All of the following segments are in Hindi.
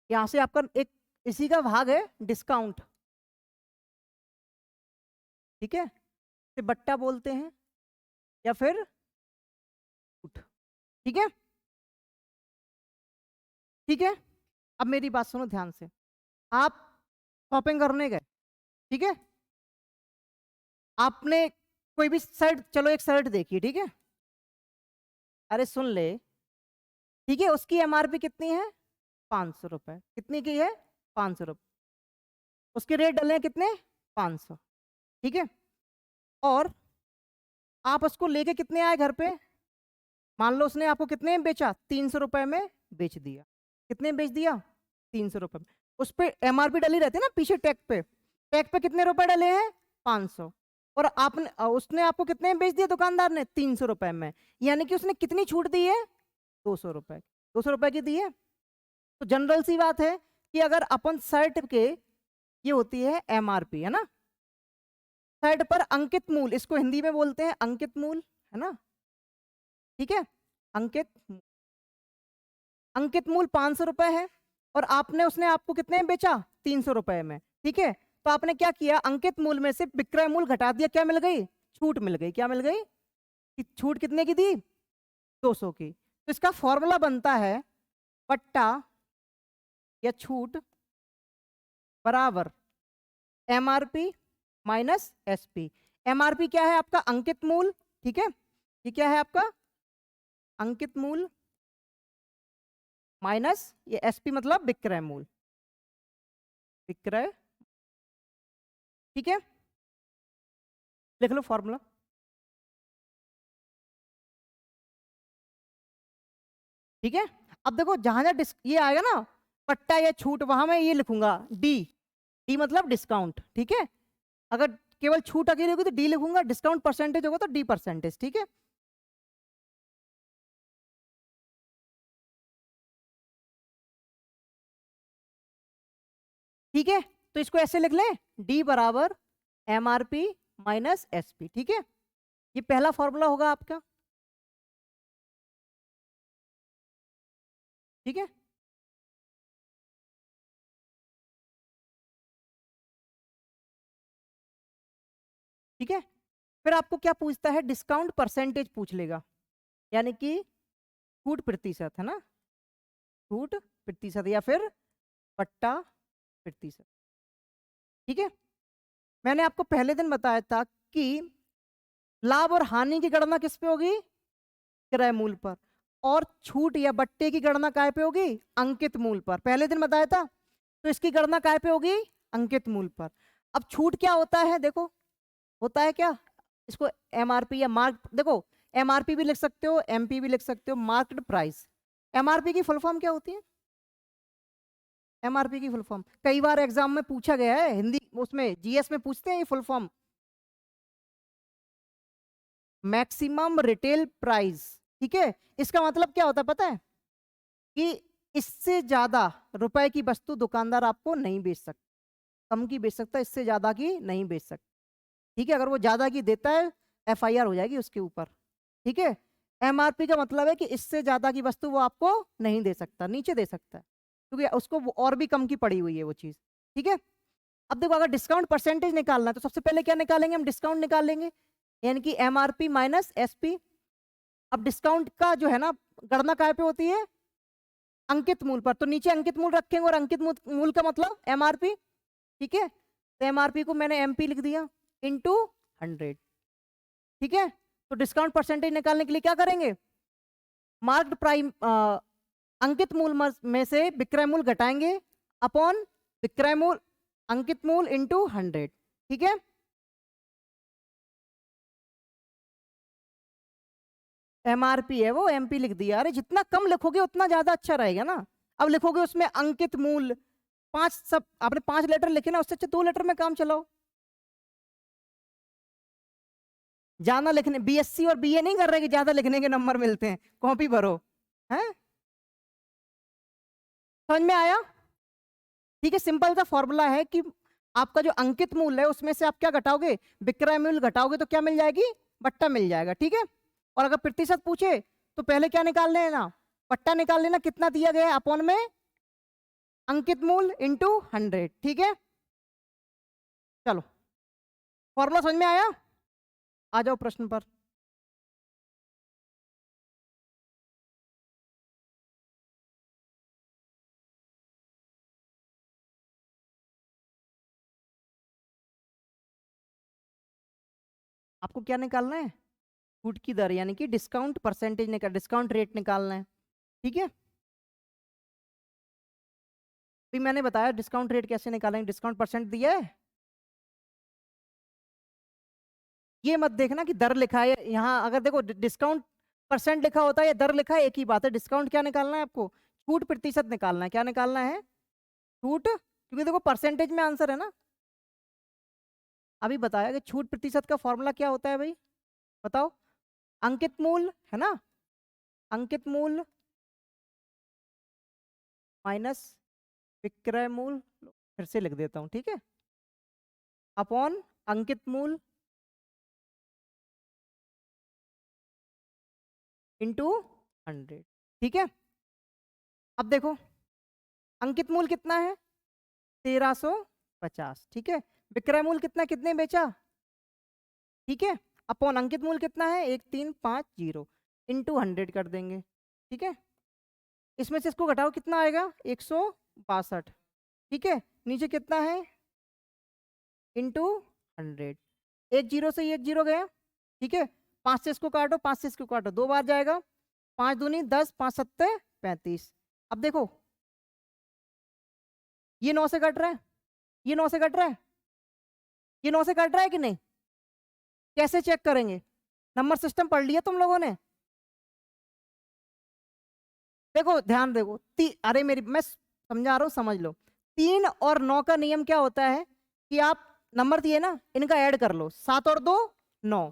यहां से आपका एक इसी का भाग है डिस्काउंट, ठीक है, इसे बट्टा बोलते हैं या फिर छूट, ठीक है। ठीक है, अब मेरी बात सुनो ध्यान से। आप शॉपिंग करने गए, ठीक है, आपने कोई भी शर्ट, चलो एक शर्ट देखी, ठीक है, अरे सुन ले, ठीक है, उसकी एमआरपी कितनी है, 500 रुपए, कितनी की है, 500 रुपए, उसके रेट डले हैं कितने, 500, ठीक है, और आप उसको लेके कितने आए घर पे, मान लो उसने आपको कितने में बेचा, 300 रुपए में बेच दिया, कितने में बेच दिया, 300 रुपए में, उस पर एमआरपी डली रहती है ना पीछे टैग पे, टैग पे कितने रुपए डले हैं, 500, और आपने उसने आपको कितने में बेच दिया दुकानदार ने, 300 रुपए में, यानी कि उसने कितनी छूट दी है, 200 रुपए, 200 रुपए की दी है। तो जनरल सी बात है कि अगर अपन शर्ट के, ये होती है एमआरपी, है ना, शर्ट पर अंकित मूल्य, इसको हिंदी में बोलते हैं अंकित मूल्य, है ना, ठीक है, अंकित, अंकित मूल्य 500 रुपए है, और आपने, उसने आपको कितने में बेचा, 300 रुपए में, ठीक है, तो आपने क्या किया, अंकित मूल्य में से विक्रय मूल्य घटा दिया, क्या मिल गई, छूट मिल गई, क्या मिल गई, छूट कितने की दी, 200 की। तो इसका फॉर्मूला बनता है पट्टा या छूट बराबर एमआरपी माइनस एसपी। एमआरपी क्या है, आपका अंकित मूल्य, ठीक है, ये क्या है आपका अंकित मूल्य, माइनस ये एसपी मतलब विक्रय मूल्य, विक्रय, ठीक है, लिख लो फॉर्मूला, ठीक है। अब देखो जहां जहां ये आएगा ना पट्टा या छूट, वहां मैं ये लिखूंगा डी, डी मतलब डिस्काउंट, ठीक है, अगर केवल छूट अकेली होगी तो डी लिखूंगा, डिस्काउंट परसेंटेज होगा तो डी परसेंटेज, ठीक है। ठीक है, तो इसको ऐसे लिख लें, डी बराबर एमआरपी माइनस एसपी, ठीक है, ये पहला फॉर्मूला होगा आपका, ठीक है। ठीक है, फिर आपको क्या पूछता है, डिस्काउंट परसेंटेज पूछ लेगा, यानी कि छूट प्रतिशत, है ना, छूट प्रतिशत या फिर पट्टा प्रतिशत, ठीक है। मैंने आपको पहले दिन बताया था कि लाभ और हानि की गणना किस पे होगी, क्रय मूल्य पर, और छूट या बट्टे की गणना काय पे होगी, अंकित मूल्य पर, पहले दिन बताया था। तो इसकी गणना काय पे होगी, अंकित मूल्य पर। अब छूट क्या होता है, देखो होता है क्या, इसको एमआरपी या मार्क, देखो एमआरपी भी लिख सकते हो, एमपी भी लिख सकते हो, मार्केट प्राइस। एमआरपी की फुल फॉर्म क्या होती है, एमआरपी की फुल फॉर्म कई बार एग्जाम में पूछा गया है, हिंदी उसमें जीएस में पूछते हैं ये full form, maximum retail price, ठीक है। इसका मतलब क्या होता है पता है, कि इससे ज्यादा रुपए की वस्तु दुकानदार आपको नहीं बेच सकता, कम की बेच सकता, इससे ज्यादा की नहीं बेच सकता, ठीक है। अगर वो ज्यादा की देता है एफआईआर हो जाएगी उसके ऊपर, ठीक है। एमआरपी का मतलब है कि इससे ज्यादा की वस्तु वो आपको नहीं दे सकता, नीचे दे सकता है, क्योंकि उसको और भी कम की पड़ी हुई है वो चीज, ठीक है। अब देखो अगर डिस्काउंट परसेंटेज निकालना है तो सबसे पहले क्या निकालेंगे, हम डिस्काउंट निकालेंगे, यानी कि एमआरपी माइनस एसपी। अब डिस्काउंट का जो है ना गणना काय पे होती है, अंकित मूल्य पर, तो नीचे अंकित मूल्य रखेंगे, और अंकित मूल्य का मतलब एमआरपी, ठीक है। तो एमआरपी को मैंने एमपी लिख दिया इंटू 100, ठीक है। तो डिस्काउंट परसेंटेज निकालने के लिए क्या करेंगे, मार्क्ड प्राइम अंकित मूल्य में से विक्रय मूल्य घटाएंगे अपॉन विक्रय मूल्य, अंकित मूल्य इंटू 100, ठीक है। एमआरपी है वो एमपी लिख दिया, अरे जितना कम लिखोगे उतना ज्यादा अच्छा रहेगा ना। अब लिखोगे उसमें अंकित मूल्य, पांच, सब आपने 5 लेटर लिखे ना, उससे अच्छा 2 लेटर में काम चलाओ, ज्यादा लिखने, बीएससी और बीए नहीं कर रहे कि ज्यादा लिखने के नंबर मिलते हैं, कॉपी भरो, हैं, समझ में आया, ठीक है। सिंपल सा फॉर्मूला है कि आपका जो अंकित मूल्य है उसमें से आप क्या घटाओगे, विक्रय मूल्य घटाओगे तो क्या मिल जाएगी, बट्टा मिल जाएगा, ठीक है। और अगर प्रतिशत पूछे तो पहले क्या निकाल लेना, पट्टा निकाल लेना, कितना दिया गया है अपॉन में अंकित मूल्य इंटू 100, ठीक है। चलो, फॉर्मूला समझ में आया? आ जाओ प्रश्न पर। आपको क्या निकालना है? छूट की दर, यानी कि डिस्काउंट परसेंटेज निकाल, डिस्काउंट रेट निकालना है, ठीक है। भी मैंने बताया डिस्काउंट रेट कैसे निकालेंगे, डिस्काउंट परसेंट दिया है। ये मत देखना कि दर लिखा है यहाँ, अगर देखो डिस्काउंट परसेंट लिखा होता है या दर लिखा है, एक ही बात है। डिस्काउंट क्या निकालना है आपको? छूट प्रतिशत निकालना है। क्या निकालना है? छूट, क्योंकि देखो परसेंटेज में आंसर है ना। अभी बताया कि छूट प्रतिशत का फॉर्मूला क्या होता है भाई, बताओ। अंकित मूल्य है ना, अंकित मूल्य माइनस विक्रय मूल्य, फिर से लिख देता हूं, ठीक है, अपॉन अंकित मूल्य इंटू 100, ठीक है। अब देखो अंकित मूल्य कितना है, 1350, ठीक है। विक्रय मूल्य कितना, कितने बेचा, ठीक है। अपॉन अंकित मूल्य कितना है, 1350, इंटू 100 कर देंगे, ठीक है। इसमें से इसको घटाओ, कितना आएगा, 162, ठीक है। नीचे कितना है, इंटू 100, एक जीरो से एक जीरो गया, ठीक है। 5 से इसको काटो, 5 से इसको काटो, 2 बार जाएगा, 5 दूनी 10, 5 सत्ते 35। अब देखो ये 9 से कट रहा है, ये 9 से कट रहा है, ये 9 से कट रहा है कि नहीं? कैसे चेक करेंगे? नंबर सिस्टम पढ़ लिया तुम लोगों ने? देखो ध्यान देखो, अरे मेरी मैं समझा रहा हूँ, समझ लो। 3 और 9 का नियम क्या होता है कि आप नंबर दिए ना, इनका ऐड कर लो, 7 और 2 9।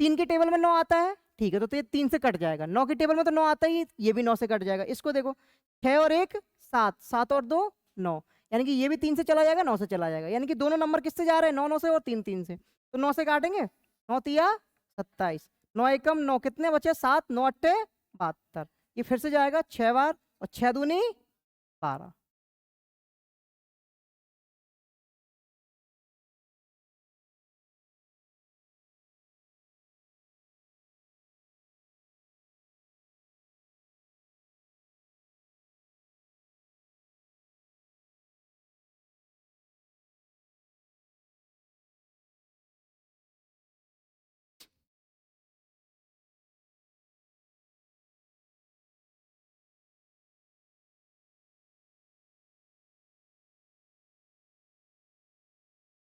3 की टेबल में 9 आता है, ठीक है, तो ये 3 से कट जाएगा। 9 की टेबल में तो 9 आता ही, ये भी 9 से कट जाएगा। इसको देखो, 6 और 1 7, 7 और 2 9, यानी कि ये भी 3 से चला जाएगा, 9 से चला जाएगा, यानी कि दोनों नंबर किससे जा रहे हैं, 9 9 से और 3 3 से। तो 9 से काटेंगे, 9 तिया 27, 9 एकम 9, कितने बचे 7, 9 अट्ठे 72। ये फिर से जाएगा 6 बार, और 6 दूनी 12।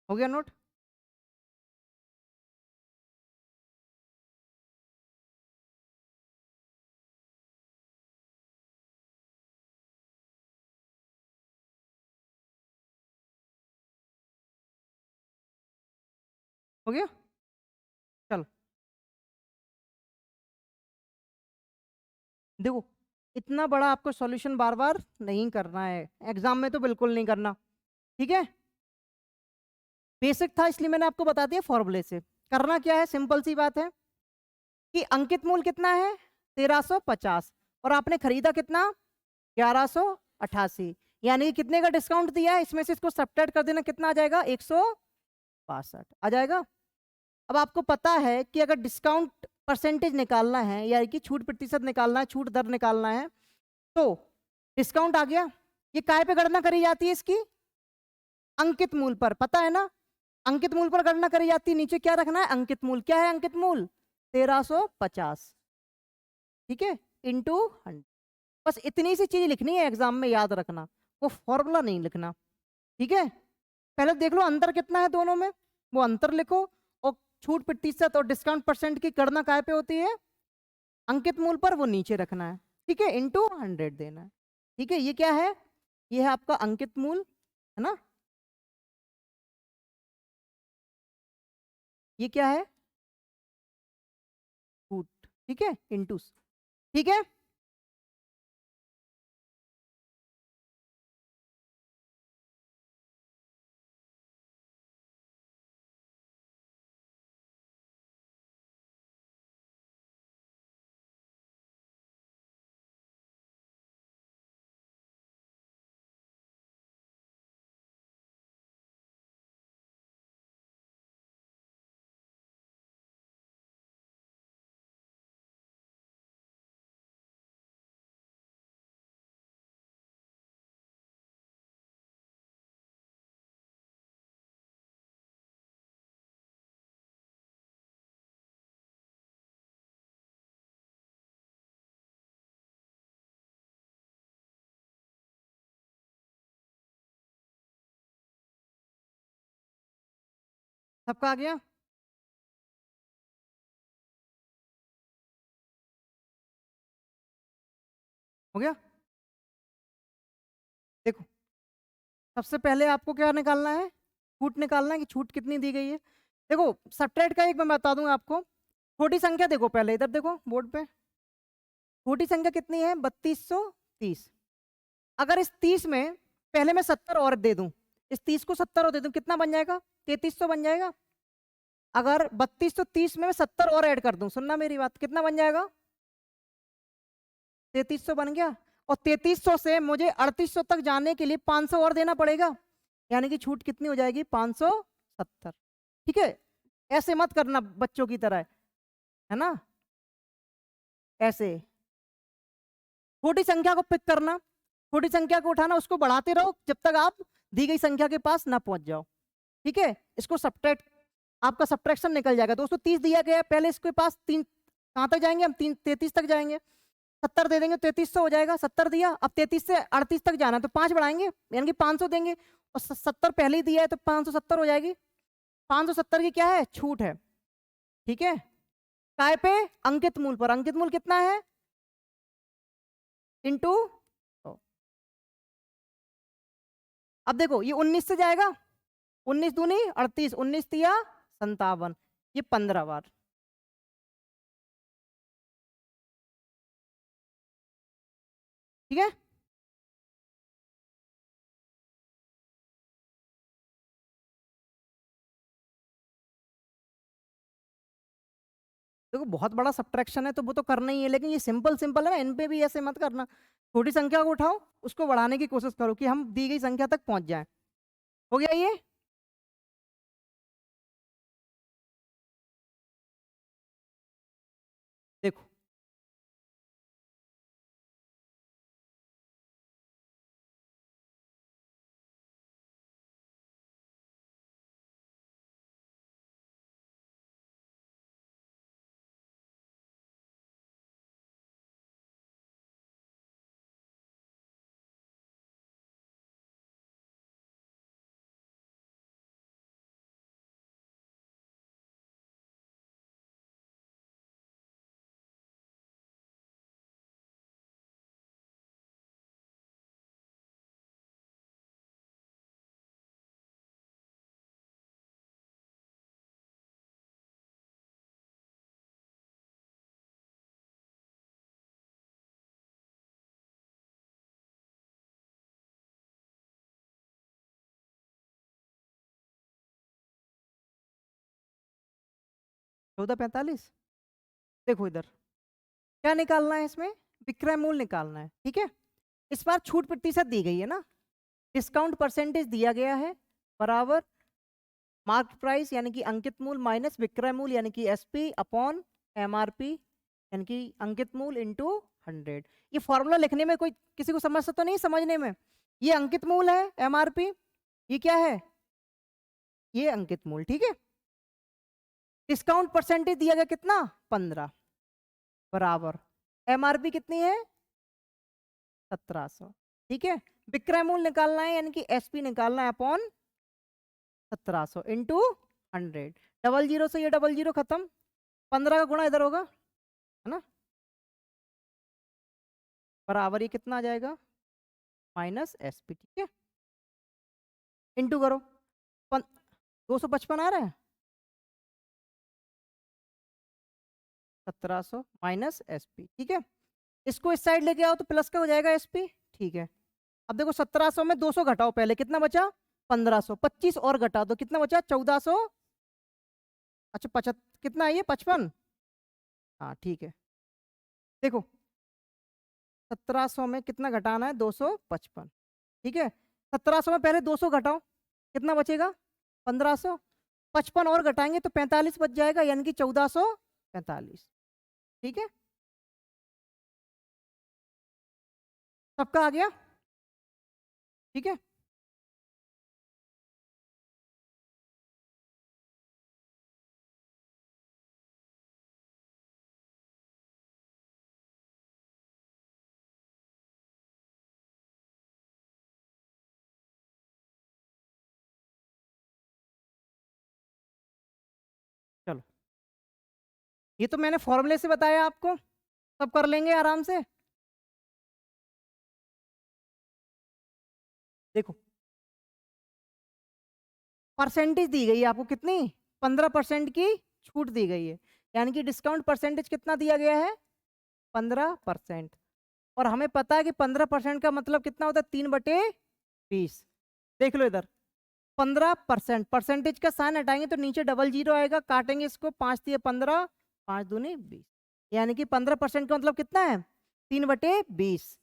हो गया नोट? हो गया, चलो। देखो इतना बड़ा आपको सॉल्यूशन बार बार नहीं करना है, एग्जाम में तो बिल्कुल नहीं करना, ठीक है। बेसिक था इसलिए मैंने आपको बता दिया फॉर्मूले से। करना क्या है, सिंपल सी बात है कि अंकित मूल्य कितना है, 1350, और आपने खरीदा कितना, 1188, यानी कि कितने का डिस्काउंट दिया है, इसमें से इसको सब्ट्रैक्ट कर देना, कितना आ जाएगा, 162 आ जाएगा। अब आपको पता है कि अगर डिस्काउंट परसेंटेज निकालना है, यानी कि छूट प्रतिशत निकालना है, छूट दर निकालना है, तो डिस्काउंट आ गया, ये काय पे गणना करी जाती है इसकी, अंकित मूल्य पर, पता है ना। अंकित मूल्य पर गणना करी जाती है, नीचे क्या रखना है, अंकित मूल्य। क्या है अंकित मूल्य, 1350, ठीक है, इंटू 100। बस इतनी सी चीज लिखनी है एग्जाम में, याद रखना, वो फॉर्मूला नहीं लिखना, ठीक है। पहले देख लो अंतर कितना है दोनों में, वो अंतर लिखो। और छूट प्रतिशत और डिस्काउंट परसेंट की गणना काय पे होती है, अंकित मूल्य पर, वो नीचे रखना है, ठीक है, इंटू 100 देना है, ठीक है। ये क्या है, ये है आपका अंकित मूल्य, है ना। ये क्या है, छूट, ठीक है, इंटू, ठीक है। सबका आ गया? हो गया? देखो, सबसे पहले आपको क्या निकालना है? छूट निकालना है कि छूट कितनी दी गई है। देखो, सब्ट्रैक्ट का एक मैं बता दूंगा आपको। छोटी संख्या देखो, पहले इधर देखो बोर्ड पे। छोटी संख्या कितनी है? 3230। अगर इस 30 में पहले मैं 70 और दे दूं, इस 30 को 70 और दे दूं, कितना बन जाएगा? 3300 बन जाएगा। अगर 3230 में मैं 70 और ऐड कर दूं, सुनना मेरी बात, कितना बन जाएगा? 3300 बन गया। और 3300 से मुझे 3800 तक जाने के लिए 500 और देना पड़ेगा, यानी कि छूट कितनी हो जाएगी? 570। ठीक है? ऐसे मत करना बच्चों की तरह, है ना? ऐसे छोटी संख्या को पिक करना, छोटी संख्या को उठाना, उसको बढ़ाते रहो जब तक आप दी गई संख्या के पास ना पहुंच जाओ। ठीक है? इसको सब्ट्रैक्ट, आपका सब्ट्रैक्शन निकल जाएगा। दोस्तों 30 दिया गया है, पहले इसके पास तीन, कहां तक जाएंगे हम? 33 तक जाएंगे। 70 दे देंगे, 3300 हो जाएगा। 70 दिया, अब 33 से 38 तक जाना है तो 5 बढ़ाएंगे, यानी कि 500 देंगे। और 70 पहले ही दिया है तो 570 हो जाएगी। 570 की क्या है? छूट है। ठीक है? काय पे? अंकित मूल पर। अंकित मूल कितना है? इंटू। अब देखो, ये 19 से जाएगा, 19 दूनी 38, 19 तिया 57, ये 15 बार। ठीक है? देखो, बहुत बड़ा सब्ट्रैक्शन है तो वो तो करना ही है, लेकिन ये सिंपल सिंपल है ना, इन पे भी ऐसे मत करना। छोटी संख्या को उठाओ, उसको बढ़ाने की कोशिश करो कि हम दी गई संख्या तक पहुंच जाएं। हो गया ये? देखो, चौदह 45। देखो इधर क्या निकालना है, इसमें विक्रय मूल्य निकालना है। ठीक है? इस बार छूट प्रतिशत दी गई है ना, डिस्काउंट परसेंटेज दिया गया है, बराबर मार्क प्राइस यानी कि अंकित मूल्य माइनस विक्रय मूल्य यानी कि एसपी अपॉन एमआरपी यानी कि अंकित मूल्य इंटू 100। ये फॉर्मूला लिखने में कोई किसी को समस्या तो नहीं समझने में? ये अंकित मूल्य है, एमआरपी, ये क्या है? ये अंकित मूल्य। ठीक है? डिस्काउंट परसेंटेज दिया गया कितना? 15, बराबर एमआरपी कितनी है? 1700। ठीक है? विक्रय मूल्य निकालना है यानी कि एसपी निकालना है अपॉन 1700 इंटू 100। डबल जीरो से ये डबल जीरो खत्म, 15 का गुणा इधर होगा, है ना, बराबर ये कितना आ जाएगा? Minus SP. ठीक है? इंटू करो, 255 आ रहा है, 1700 माइनस एसपी। ठीक है? इसको इस साइड लेके आओ तो प्लस का हो जाएगा एसपी। ठीक है? अब देखो 1700 में 200 घटाओ, पहले कितना बचा? 1500। 25 और घटा दो, कितना बचा? 1400। अच्छा 75, कितना है ये? 55। हाँ ठीक है। देखो 1700 में कितना घटाना है? 255। ठीक है? 1700 में पहले 200 घटाओ, कितना बचेगा? 1500। 55 और घटाएंगे तो 45 बच जाएगा, यानी कि 1445। ठीक है? सबका आ गया? ठीक है? ये तो मैंने फॉर्मूले से बताया आपको, सब कर लेंगे आराम से। देखो परसेंटेज दी गई है आपको कितनी, 15% की छूट दी गई है, यानी कि डिस्काउंट परसेंटेज कितना दिया गया है, 15%। और हमें पता है कि 15% का मतलब कितना होता है, 3/20। देख लो इधर 15%, परसेंटेज का साइन हटाएंगे तो नीचे डबल जीरो आएगा, काटेंगे इसको, 5×3=15, 5×2=20, यानी कि 15% का मतलब कितना है, 3/20।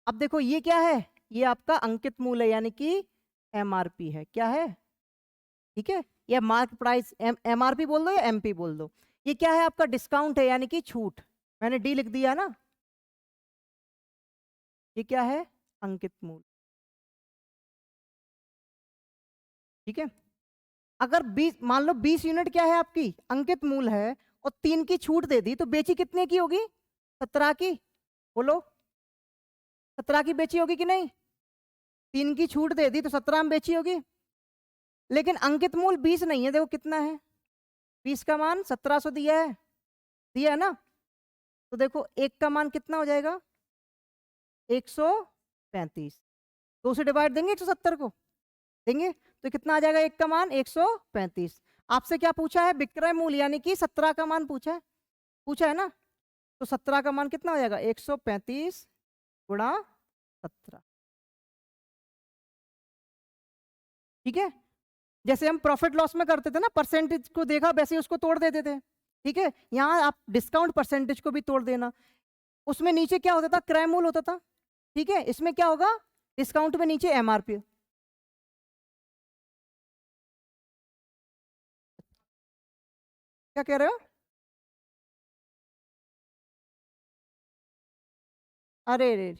अब देखो ये क्या है, ये आपका अंकित मूल्य है, यानी कि MRP है, क्या है, ठीक है, या मार्क प्राइस, MRP बोल दो या MP बोल दो। ये क्या है, आपका डिस्काउंट है, यानी कि छूट, मैंने D लिख दिया ना। ये क्या है, अंकित मूल्य, ठीक है। अगर 20 मान लो 20 यूनिट क्या है आपकी अंकित मूल्य है, और 3 की छूट दे दी, तो बेची कितने की होगी, 17 की, बोलो 17 की बेची होगी कि नहीं, 3 की छूट दे दी तो 17 में बेची होगी। लेकिन अंकित मूल्य 20 नहीं है, देखो कितना है, 20 का मान 1700 दिया है ना। तो देखो एक का मान कितना हो जाएगा, 135, 2 से डिवाइड देंगे 170 को, देंगे तो कितना आ जाएगा, एक का मान 135। आपसे क्या पूछा है, विक्रय मूल्य, यानी कि 17 का मान पूछा है ना। तो 17 का मान कितना हो जाएगा, 135 गुणा 17, ठीक है। जैसे हम प्रॉफिट लॉस में करते थे ना, परसेंटेज को देखा वैसे ही उसको तोड़ देते थे, ठीक है। यहाँ आप डिस्काउंट परसेंटेज को भी तोड़ देना, उसमें नीचे क्या होता था, क्रय मूल्य होता था, ठीक है। इसमें क्या होगा, डिस्काउंट में नीचे MRP। क्या कह रहे हो, अरे रे,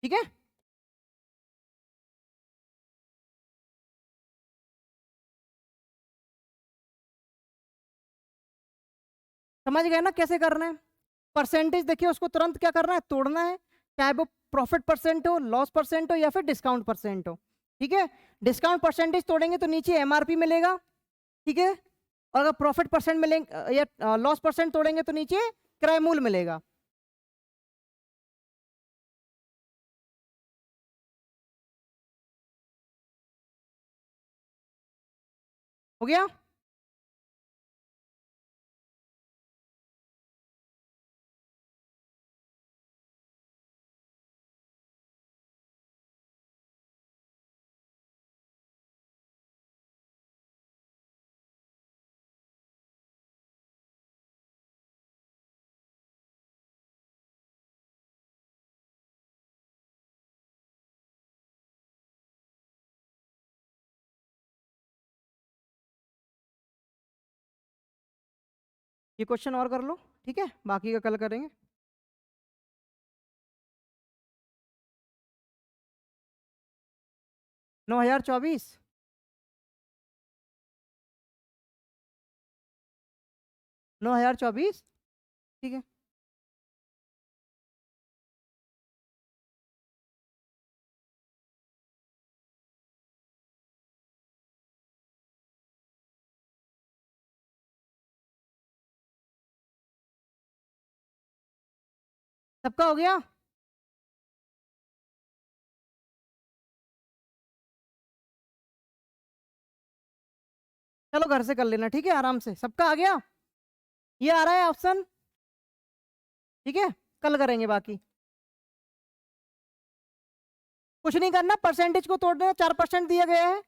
ठीक है। समझ गए ना कैसे करना है। परसेंटेज देखिए, उसको तुरंत क्या करना है, तोड़ना है, चाहे वो प्रॉफिट परसेंट हो, लॉस परसेंट हो, या फिर डिस्काउंट परसेंट हो, ठीक है। डिस्काउंट परसेंटेज तोड़ेंगे तो नीचे MRP मिलेगा, ठीक है। और अगर प्रॉफिट परसेंट मिलेंगे या लॉस परसेंट तोड़ेंगे तो नीचे क्रय मूल्य मिलेगा। हो गया। ये क्वेश्चन और कर लो, ठीक है, बाकी का कल करेंगे। 9024, 9024, ठीक है। सबका हो गया। चलो घर से कर लेना, ठीक है, आराम से, सबका आ गया। ये आ रहा है ऑप्शन, ठीक है, कल करेंगे बाकी। कुछ नहीं करना, परसेंटेज को तोड़ना, 4% दिया गया है,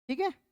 ठीक है।